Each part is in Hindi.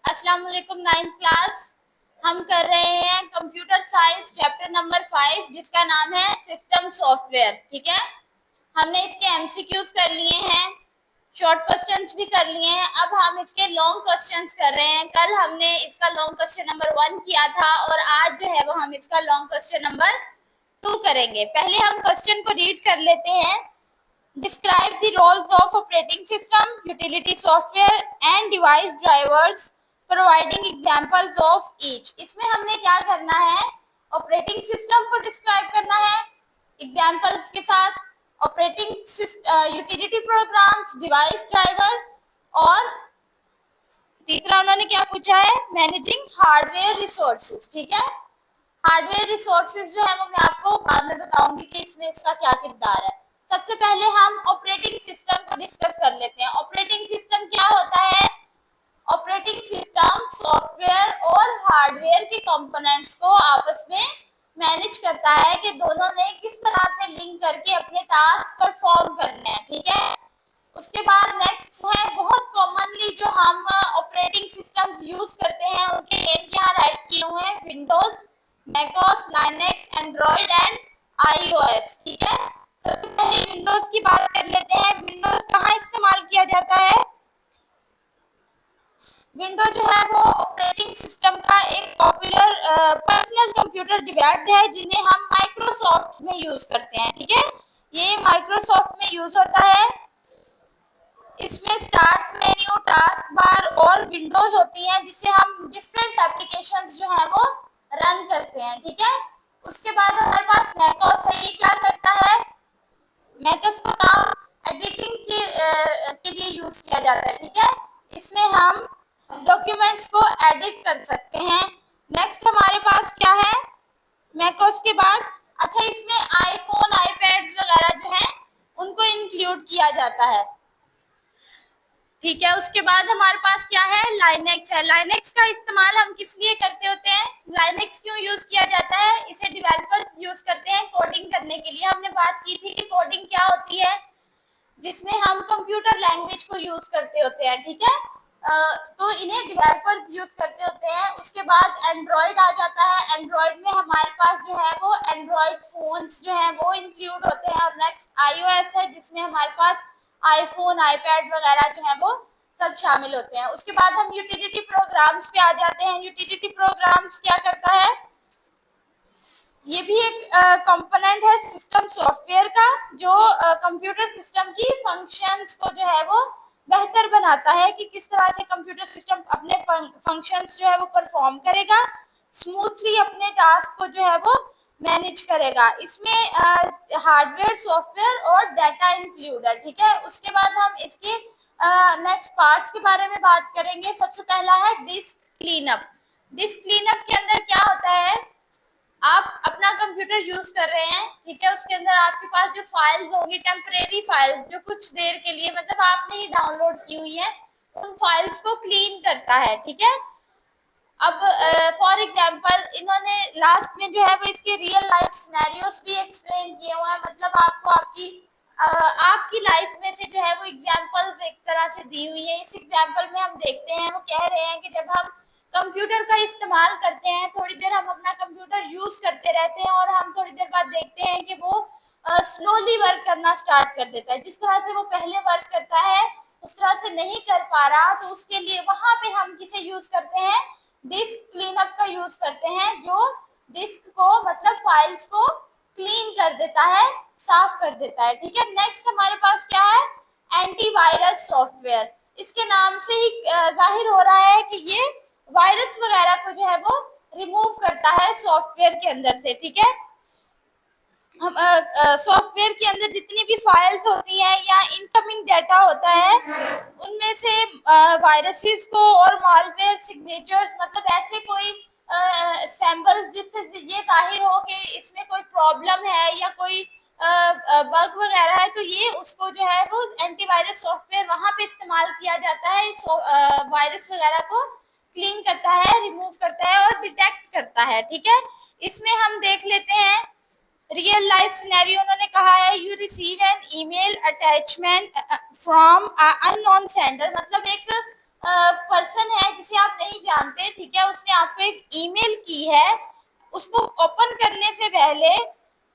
अस्सलाम वालेकुम। 9th क्लास हम कर रहे हैं कंप्यूटर साइंस चैप्टर नंबर 5 जिसका नाम है सिस्टम सॉफ्टवेयर। ठीक है, हमने इसके एमसीक्यूज कर लिए हैं, शॉर्ट क्वेश्चंस भी कर लिए हैं। अब हम इसके लॉन्ग क्वेश्चंस कर रहे हैं। कल हमने इसका लॉन्ग क्वेश्चन नंबर 1 किया था और आज जो है वो हम इसका लॉन्ग क्वेश्चन नंबर 2 करेंगे। पहले हम क्वेश्चन को रीड कर लेते हैं। Describe the roles of operating system, utility software and device drivers, providing examples of each। इसमें हमने क्या करना है, ऑपरेटिंग सिस्टम को डिस्क्राइब करना है एग्जाम्पल्स के साथ, operating utility programmes, device driver, और तीसरा उन्होंने क्या पूछा है, मैनेजिंग हार्डवेयर रिसोर्सेज। ठीक है, हार्डवेयर रिसोर्सेज जो है वो मैं आपको बाद में बताऊंगी कि इसमें इसका क्या किरदार है। सबसे पहले हम ऑपरेटिंग सिस्टम को डिस्कस कर लेते हैं। ऑपरेटिंग सिस्टम क्या होता है? ऑपरेटिंग सिस्टम सॉफ्टवेयर और हार्डवेयर के कंपोनेंट्स को आपस में मैनेज करता है कि दोनों ने किस तरह से लिंक करके अपने टास्क परफॉर्म करने हैं। ठीक है, उसके बाद नेक्स्ट है, बहुत कॉमनली जो हम ऑपरेटिंग सिस्टम्स यूज करते हैं उनके नेम यहाँ राइट किए हुए हैं, Windows, macOS, Linux, Android and iOS. ठीक है, सबसे पहले विंडोज की बात कर लेते हैं। विंडोज कहाँ इस्तेमाल किया जाता है? विंडोज जो है वो ऑपरेटिंग सिस्टम का एक पॉपुलर पर्सनल कंप्यूटर डिवाइस है जिन्हें हम माइक्रोसॉफ्ट में यूज करते हैं। ठीक है, ये माइक्रोसॉफ्ट में यूज होता है। इसमें स्टार्ट मेन्यू, टास्क बार और विंडोज होती हैं जिससे हम डिफरेंट एप्लीकेशंस जो हैं वो रन करते हैं। ठीक है, उसके बाद हमारे पास मैकओएस है। ये क्या करता है? मैकओएस का काम एडिटिंग के लिए यूज किया जाता है। ठीक है, इसमें हम डॉक्यूमेंट्स को एडिट कर सकते हैं। नेक्स्ट हमारे पास क्या है मैकओएस के बाद? अच्छा, इसमें आईफोन, आईपैड्स वगैरह जो हैं उनको इंक्लूड किया जाता है। ठीक है, उसके बाद हमारे पास क्या है, लाइनेक्स है। लाइनेक्स का इस्तेमाल हम किस लिए करते होते हैं? लाइनेक्स क्यों यूज किया जाता है? इसे डेवलपर्स यूज करते हैं कोडिंग करने के लिए। हमने बात की थी कि कोडिंग क्या होती है, जिसमें हम कंप्यूटर लैंग्वेज को यूज करते होते हैं। ठीक है, तो इन्हें डेवलपर्स यूज करते होते हैं। उसके बाद एंड्रॉइड आ जाता है। एंड्रॉइड में हमारे पास जो है वो एंड्रॉइड फोन्स जो है वो इंक्लूड होते हैं। और नेक्स्ट आईओएस है जिसमें हमारे पास आईफोन, आईपैड वगैरह जो है वो सब शामिल होते हैं। उसके बाद हम यूटिलिटी प्रोग्राम्स पे आ जाते हैं। यूटिलिटी प्रोग्राम्स क्या करता है? ये भी एक कंपोनेंट है सिस्टम सॉफ्टवेयर का जो कंप्यूटर सिस्टम की फंक्शंस को जो है वो बेहतर बनाता है कि किस तरह से कंप्यूटर सिस्टम अपने फंक्शंस जो है वो परफॉर्म करेगा, स्मूथली अपने टास्क को जो है वो मैनेज करेगा। इसमें हार्डवेयर, सॉफ्टवेयर और डाटा इंक्लूड है। ठीक है, उसके बाद हम इसके नेक्स्ट पार्ट्स के बारे में बात करेंगे। सबसे पहला है डिस्क क्लीनअप। डिस्क क्लीनअप के अंदर क्या होता है, आप अपना कंप्यूटर यूज कर रहे हैं। ठीक है, उसके अंदर आपके पास जो फाइल्स होंगी, टेम्परेरी फाइल्स जो कुछ देर के लिए मतलब आपने ही डाउनलोड की हुई है, उन फाइल्स को क्लीन करता है। ठीक है, अब फॉर एग्जांपल इन्होंने लास्ट में जो है वो इसके रियल लाइफ सिनेरियोस भी एक्सप्लेन किए हुए हैं। मतलब आपको आपकी लाइफ में से जो है वो एग्जांपल्स एक तरह से दी हुई है। इस एग्जांपल में हम देखते हैं, वो कह रहे हैं कि जब हम कंप्यूटर का इस्तेमाल करते हैं, थोड़ी देर हम अपना कंप्यूटर यूज करते रहते हैं और हम थोड़ी देर बाद देखते हैं कि वो स्लोली वर्क करना स्टार्ट कर देता है। जिस तरह से वो पहले वर्क करता है उस तरह से नहीं कर पा रहा, तो उसके लिए वहां पे हम किसे यूज करते हैं, डिस्क क्लीनअप का यूज करते हैं, जो डिस्क को मतलब फाइल्स को क्लीन कर देता है, साफ कर देता है। ठीक है, नेक्स्ट हमारे पास क्या है, एंटीवायरस सॉफ्टवेयर। इसके नाम से ही जाहिर हो रहा है कि ये वायरस वगैरह को जो है वो रिमूव करता है सॉफ्टवेयर के अंदर से। ठीक है, हम सॉफ्टवेयर के अंदर जितनी भी फाइल्स होती हैं या इनकमिंग डाटा होता है उनमें से वायरसेस को और मालवेयर सिग्नेचर्स, मतलब ऐसे कोई सैंपल्स जिससे ये जाहिर हो कि इसमें कोई प्रॉब्लम है या कोई बग वगैरह है, तो ये उसको जो है वो एंटीवायरस सॉफ्टवेयर वहां पे इस्तेमाल किया जाता है। इस वायरस वगैरह को क्लीन करता है, रिमूव करता है और डिटेक्ट करता है। ठीक है, इसमें हम देख लेते हैं रियल लाइफ सिनेरियो। उन्होंने कहा है you receive an email attachment from unknown sender, मतलब एक पर्सन है जिसे आप नहीं जानते, ठीक है, उसने आपको एक ईमेल की है, उसको ओपन करने से पहले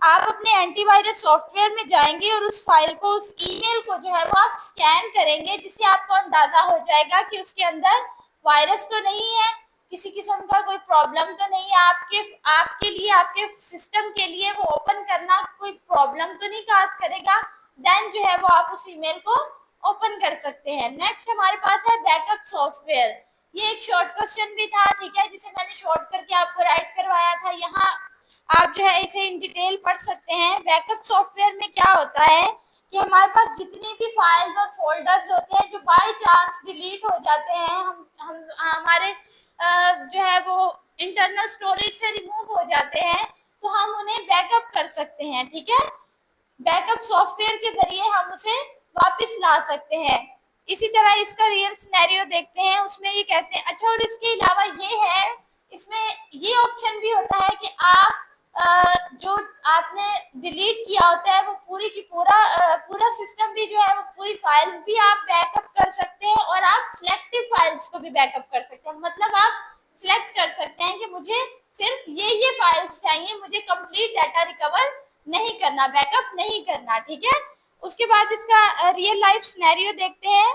आप अपने एंटीवायरस सॉफ्टवेयर में जाएंगे और उस फाइल को, उस ईमेल को जो है वो आप स्कैन करेंगे, जिससे आपको अंदाजा हो जाएगा कि उसके अंदर वायरस तो नहीं है, किसी किस्म का कोई प्रॉब्लम तो नहीं है, आपके लिए, आपके सिस्टम के लिए वो ओपन करना कोई प्रॉब्लम तो नहीं काज करेगा। देन जो है वो आप उस ईमेल को ओपन कर सकते हैं। नेक्स्ट हमारे पास है बैकअप सॉफ्टवेयर। ये एक शॉर्ट क्वेश्चन भी था, ठीक है, जिसे मैंने शॉर्ट करके आपको राइट करवाया था। यहाँ आप जो है इसे इन डिटेल पढ़ सकते हैं। बैकअप सॉफ्टवेयर में क्या होता है कि हमारे पास जितनी भी फाइल्स और फोल्डर्स होते हैं जो बाय चांस डिलीट हो जाते हैं, हम हमारे जो है वो इंटरनल स्टोरेज से रिमूव हो जाते हैं, तो हम उन्हें बैकअप कर सकते हैं, ठीक है। बैकअप सॉफ्टवेयर के जरिए हम उसे वापस ला सकते हैं। इसी तरह इसका रियल सिनेरियो देखते हैं, उसमें ये कहते हैं, अच्छा, और इसके अलावा ये है, इसमें ये ऑप्शन भी होता है कि आप जो आपने डिलीट किया होता है वो पूरी की पूरा सिस्टम भी जो है वो पूरी फाइल्स भी आप बैकअप कर सकते हैं, और आप सिलेक्टिव फाइल्स को भी बैकअप कर सकते हैं। मतलब आप सिलेक्ट कर सकते हैं कि मुझे सिर्फ ये फाइल्स चाहिए, मुझे कंप्लीट डाटा रिकवर नहीं करना, बैकअप नहीं करना, ठीक है। उसके बाद इसका रियल लाइफ सिनेरियो देखते हैं।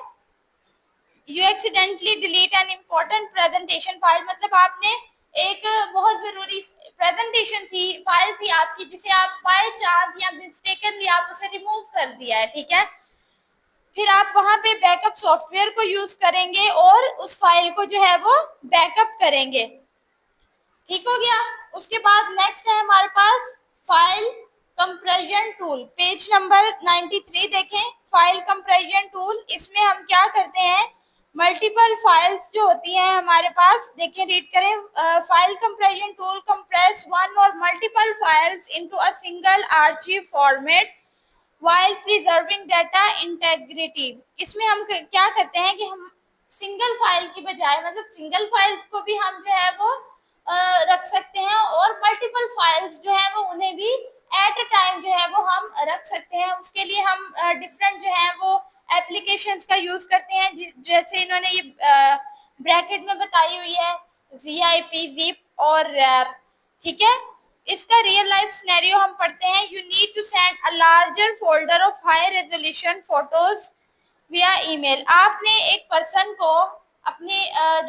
You accidentally delete an important presentation file, मतलब आपने एक बहुत जरूरी प्रेजेंटेशन थी, फाइल थी आपकी, जिसे आप बाय चांस या मिस्टेकनली आप उसे रिमूव कर दिया है, ठीक है। फिर आप वहां पे बैकअप सॉफ्टवेयर को यूज करेंगे और उस फाइल को जो है वो बैकअप करेंगे, ठीक हो गया। उसके बाद नेक्स्ट है हमारे पास file compression tool. Page number 93 देखें, फाइल कंप्रेशन टूल। इसमें हम क्या करते हैं, मल्टीपल फाइल्स जो होती हैं हमारे पास, देखें, रीड करें। File compression tool compress one और multiple files into a single archive format while preserving data integrity। इसमें हम क्या करते हैं कि हम सिंगल फाइल की बजाय, मतलब सिंगल फाइल को भी हम जो है वो रख सकते हैं, और मल्टीपल फाइल्स जो है वो उन्हें भी एट अ टाइम जो है वो हम रख सकते हैं। उसके लिए हम डिफरेंट जो है वो एप्लीकेशंस का यूज करते हैं, जैसे इन्होंने ये ब्रैकेट में बताई हुई है, ZIP, zip और rar, ठीक है। इसका रियल लाइफ सिनेरियो हम पढ़ते हैं। You need to send a larger folder of high resolution photos via email. आपने एक पर्सन को अपनी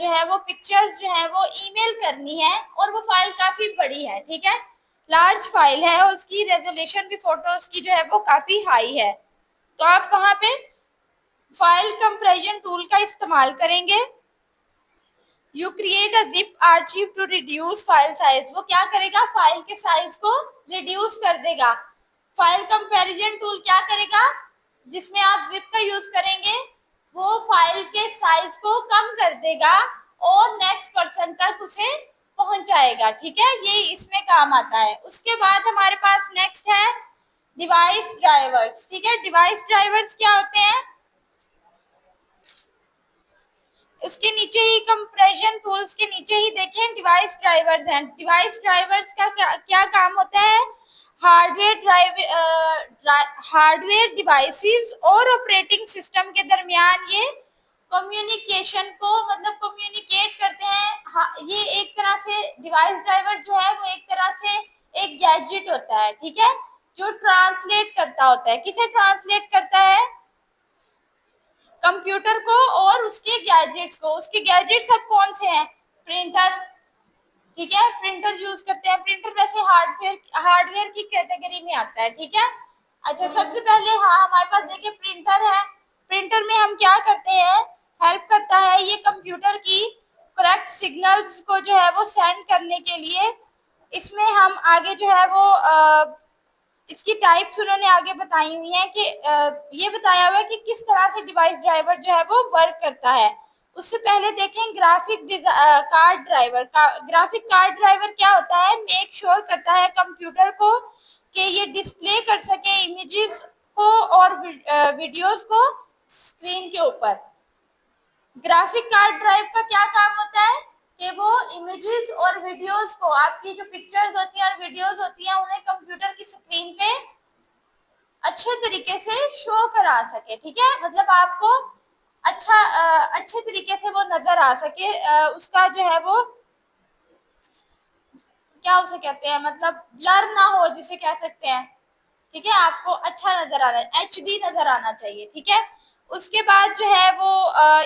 जो है वो पिक्चर्स जो है वो ईमेल करनी है, और वो फाइल काफी बड़ी है, ठीक है, लार्ज फाइल है, और उसकी रेजोल्यूशन भी फोटोज की जो है वो काफी हाई है। तो आप वहां पे फाइल कंप्रेशन टूल का इस्तेमाल करेंगे। You create a zip archive to reduce file size. वो क्या करेगा, फाइल के साइज को रिड्यूस कर देगा। फाइल कंपैरिजन टूल क्या करेगा, जिसमें आप जिप का यूज करेंगे, वो फाइल के साइज को कम कर देगा और नेक्स्ट पर्सन तक उसे पहुंचाएगा, ठीक है, ये इसमें काम आता है। उसके बाद हमारे पास नेक्स्ट है डिवाइस ड्राइवर्स, ठीक है। डिवाइस ड्राइवर्स क्या होते हैं, उसके नीचे ही कंप्रेशन टूल्स के नीचे ही देखें डिवाइस ड्राइवर्स हैं। डिवाइस ड्राइवर्स का क्या काम होता है, हार्डवेयर डिवाइसेस और ऑपरेटिंग सिस्टम के दरमियान ये कम्युनिकेशन को, मतलब कम्युनिकेट करते हैं। ये एक तरह से डिवाइस ड्राइवर जो है वो एक तरह से एक गैजेट होता है, ठीक है, जो ट्रांसलेट करता होता है। किसे ट्रांसलेट करता है, कंप्यूटर को और उसके गैजेट्स को। उसके गैजेट्स अब कौन से हैं, प्रिंटर, ठीक है, प्रिंटर यूज करते हैं। प्रिंटर वैसे हार्डवेयर की कैटेगरी में आता है, ठीक है। अच्छा, सबसे पहले हाँ हमारे पास देखिए प्रिंटर है। प्रिंटर में हम क्या करते हैं, हेल्प करता है ये कंप्यूटर की करेक्ट सिग्नल्स को जो है वो सेंड करने के लिए। इसमें हम आगे जो है वो इसकी टाइप्स उन्होंने आगे बताई हुई हैं कि ये बताया हुआ है कि किस तरह से डिवाइस ड्राइवर जो है वो वर्क करता है। उससे पहले देखें ग्राफिक कार्ड ड्राइवर का। ग्राफिक कार्ड ड्राइवर क्या होता है, मेक श्योर करता है कंप्यूटर को कि ये डिस्प्ले कर सके इमेजेस को और वीडियोस को स्क्रीन के ऊपर। ग्राफिक कार्ड ड्राइव का क्या काम होता है कि वो इमेजेस और वीडियोस को, आपकी जो पिक्चर्स होती हैं और वीडियोस होती हैं, उन्हें कंप्यूटर की स्क्रीन पे अच्छे तरीके से शो करा सके, ठीक है। मतलब आपको अच्छे तरीके से वो नजर आ सके, उसका जो है वो क्या उसे कहते हैं, मतलब ब्लर ना हो जिसे कह सकते हैं। ठीक है, आपको अच्छा नजर आना, एचडी नजर आना चाहिए। ठीक है, उसके बाद जो है वो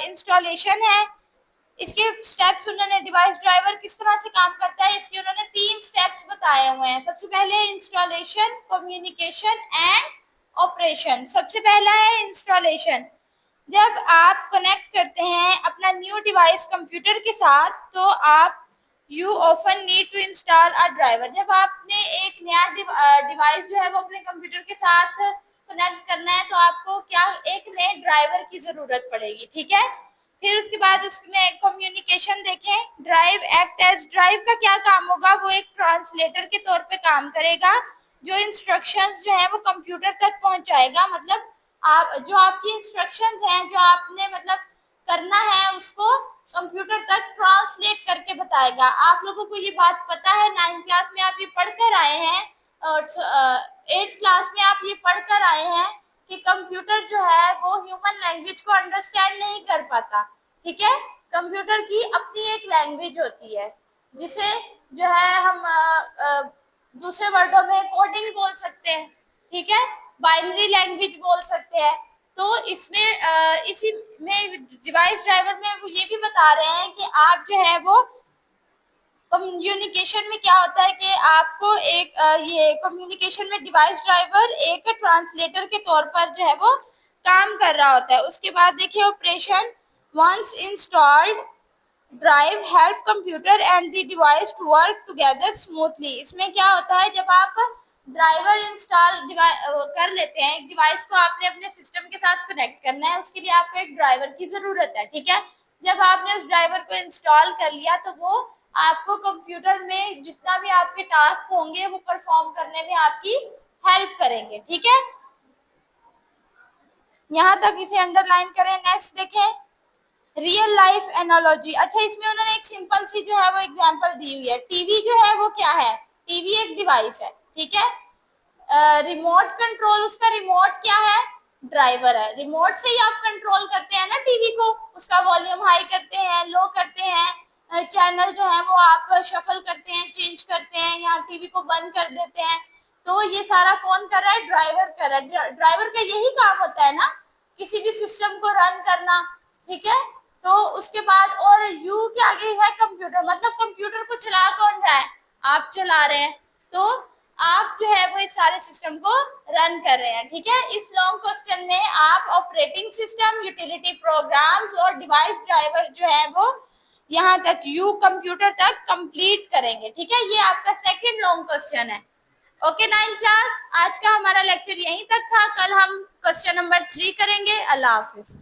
इंस्टॉलेशन है। इसके स्टेप्स उन्होंने, डिवाइस ड्राइवर किस तरह से काम करता है इसके उन्होंने 3 स्टेप्स बताए हुए हैं। सबसे पहले इंस्टॉलेशन, कम्युनिकेशन एंड ऑपरेशन। सबसे पहला है इंस्टॉलेशन। जब आप कनेक्ट करते हैं अपना न्यू डिवाइस कंप्यूटर के साथ, तो आप you often need to install a driver. जब आपने एक नया डिवाइस जो है वो अपने कंप्यूटर के साथ कनेक्ट करना है, तो आपको क्या एक नए ड्राइवर की जरूरत पड़ेगी। ठीक है, फिर उसके बाद उसमें कम्युनिकेशन देखें। ड्राइव एक्ट एज, ड्राइव का क्या काम होगा, वो एक ट्रांसलेटर के तौर पे काम करेगा, जो इंस्ट्रक्शंस जो है वो कंप्यूटर तक पहुंचाएगा। मतलब आप जो आपकी इंस्ट्रक्शंस हैं, जो आपने मतलब करना है, उसको कंप्यूटर तक ट्रांसलेट करके बताएगा। आप लोगों को ये बात पता है, 9th क्लास में आप ये पढ़कर आए हैं और 8th क्लास में आप ये पढ़कर आए हैं कि कंप्यूटर जो है वो ह्यूमन लैंग्वेज को अंडरस्टैंड नहीं कर पाता। ठीक है, कंप्यूटर की अपनी एक लैंग्वेज होती है, जिसे जो है हम दूसरे वर्डों में कोडिंग बोल सकते हैं। ठीक है, बाइनरी लैंग्वेज बोल सकते हैं। तो इसमें इसी में डिवाइस ड्राइवर में वो ये भी बता रहे हैं कि आप जो है वो कम्युनिकेशन में क्या होता है कि आपको एक ये कम्युनिकेशन में डिवाइस ड्राइवर एक ट्रांसलेटर के तौर पर जो है वो काम कर रहा होता है। उसके बाद देखिए operation. Once installed drive help computer and the device to work together smoothly. इसमें क्या होता है, जब आप ड्राइवर इंस्टॉल कर लेते हैं, एक डिवाइस को आपने अपने सिस्टम के साथ कनेक्ट करना है, उसके लिए आपको एक ड्राइवर की जरूरत है। ठीक है, जब आपने उस ड्राइवर को इंस्टॉल कर लिया, तो वो आपको कंप्यूटर में जितना भी आपके टास्क होंगे वो परफॉर्म करने में आपकी हेल्प करेंगे। ठीक है, यहाँ तक इसे अंडरलाइन करें। नेक्स्ट देखें, रियल लाइफ एनालॉजी। अच्छा, इसमें उन्होंने एक सिंपल सी जो है वो एग्जांपल दी हुई है। टीवी जो है वो क्या है, टीवी एक डिवाइस है। ठीक है, रिमोट कंट्रोल, उसका रिमोट क्या है, ड्राइवर है। रिमोट से ही आप कंट्रोल करते हैं ना टीवी को, उसका वॉल्यूम हाई करते हैं, लो करते हैं, चैनल जो है वो आप शफल करते हैं, चेंज करते हैं, या टीवी को बंद कर देते हैं। तो ये सारा कौन कर रहा है, ड्राइवर कर रहा है। ड्राइवर का यही काम होता है ना, किसी भी सिस्टम को रन करना। ठीक है, तो उसके बाद और यू के आगे है कंप्यूटर, मतलब कंप्यूटर को चला कौन रहा है, आप चला रहे हैं। तो आप जो है वो इस सारे सिस्टम को रन कर रहे हैं। ठीक है, इस लॉन्ग क्वेश्चन में आप ऑपरेटिंग सिस्टम, यूटिलिटी प्रोग्राम्स और डिवाइस ड्राइवर जो है वो यहाँ तक यू कंप्यूटर तक कंप्लीट करेंगे। ठीक है, ये आपका सेकंड लॉन्ग क्वेश्चन है। ओके 9th क्लास, आज का हमारा लेक्चर यहीं तक था। कल हम क्वेश्चन नंबर 3 करेंगे। अल्लाह हाफिज।